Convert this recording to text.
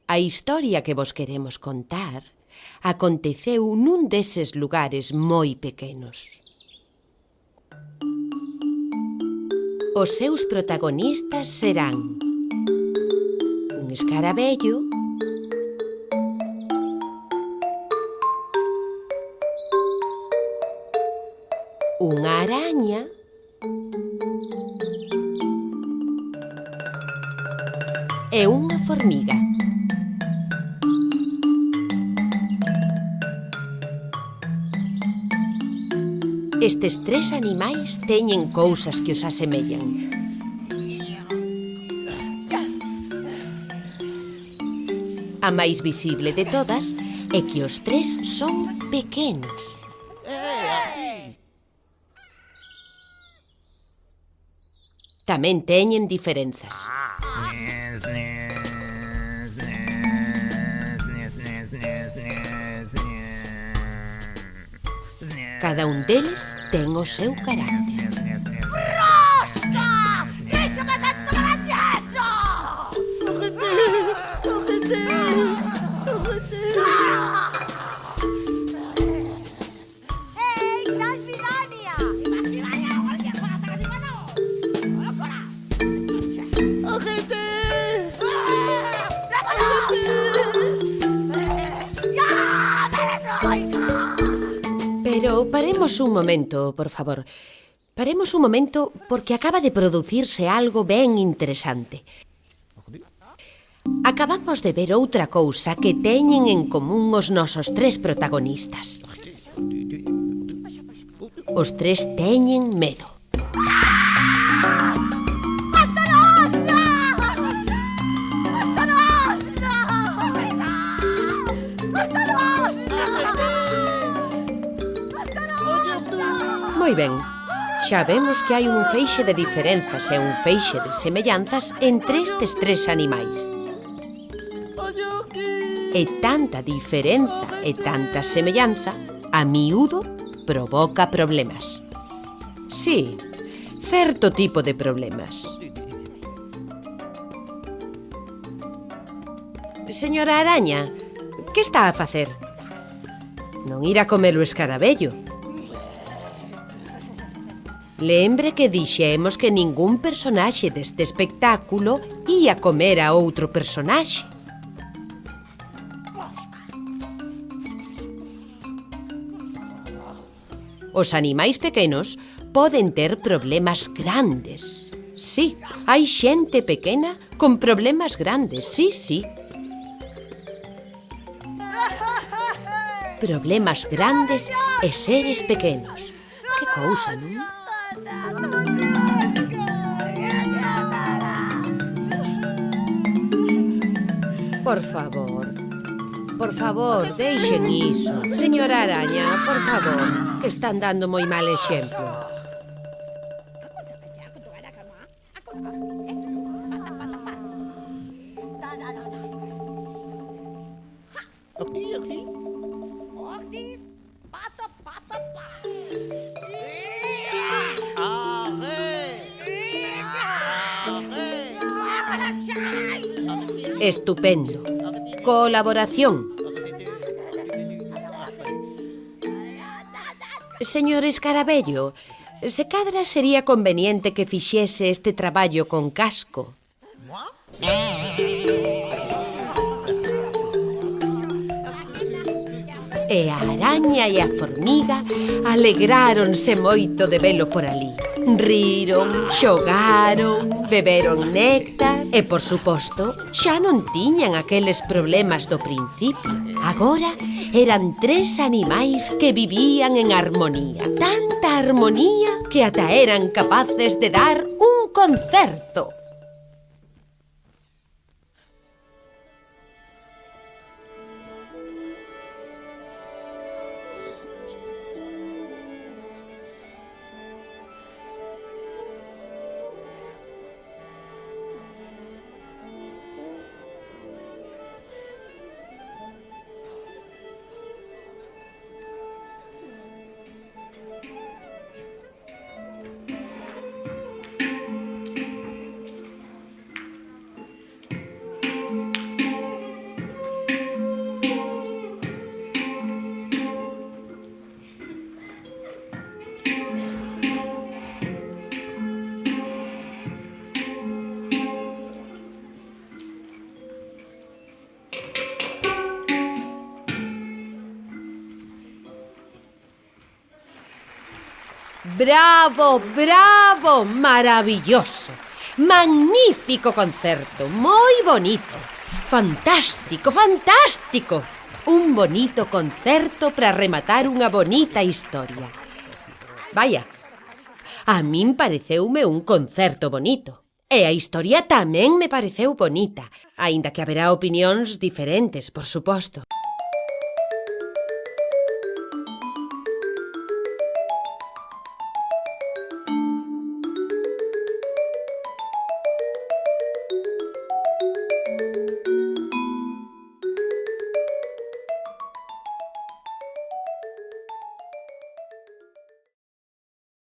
A historia que vos queremos contar aconteceu nun deses lugares moi pequenos. Os seus protagonistas serán un escaravello, unha araña e unha formiga. Estes tres animais teñen cousas que os asemellan. A máis visible de todas é que os tres son pequenos. Tamén teñen diferenzas. Cada un deles ten o seu carácter. Rosca! Deixa o cazzo malaccesso! Ej, dasz widania! Masz widania? Chodźcie, pana taka dimano! Ancora! Agente! Pero paremos un momento, por favor. Paremos un momento porque acaba de producirse algo ben interesante. Acabamos de ver outra cousa que teñen en común os nosos tres protagonistas. Os tres teñen medo. Moi ben, xa vemos que hai un feixe de diferenzas e un feixe de semellanzas entre estes tres animais. E tanta diferenza e tanta semellanza, a miúdo, provoca problemas. Sí, certo tipo de problemas. Señora Araña, que está a facer? Non ir a comer o escaravello. Lembre que dixemos que ningún personaxe deste espectáculo ia comer a outro personaxe. Os animais pequenos poden ter problemas grandes. Sí, hai xente pequena con problemas grandes, sí. Problemas grandes e seres pequenos. Que cousa, non? Por favor, deixen iso. Señora Araña, por favor, que están dando moi mal exemplo. Estupendo. Colaboración. Señor Escaravello, se cadra sería conveniente que fixese este traballo con casco. E a araña e a formiga alegráronse moito de velo por ali. Riron, xogaron, beberon néctar e, por suposto, xa non tiñan aqueles problemas do principio. Agora eran tres animais que vivían en armonía. Tanta armonía que ata eran capaces de dar un concerto. Bravo, bravo, maravilloso. Magnífico concerto, moi bonito. Fantástico, fantástico. Un bonito concerto para rematar unha bonita historia. Vaya, a min pareceume un concerto bonito. E a historia tamén me pareceu bonita, aínda que haberá opinións diferentes, por suposto.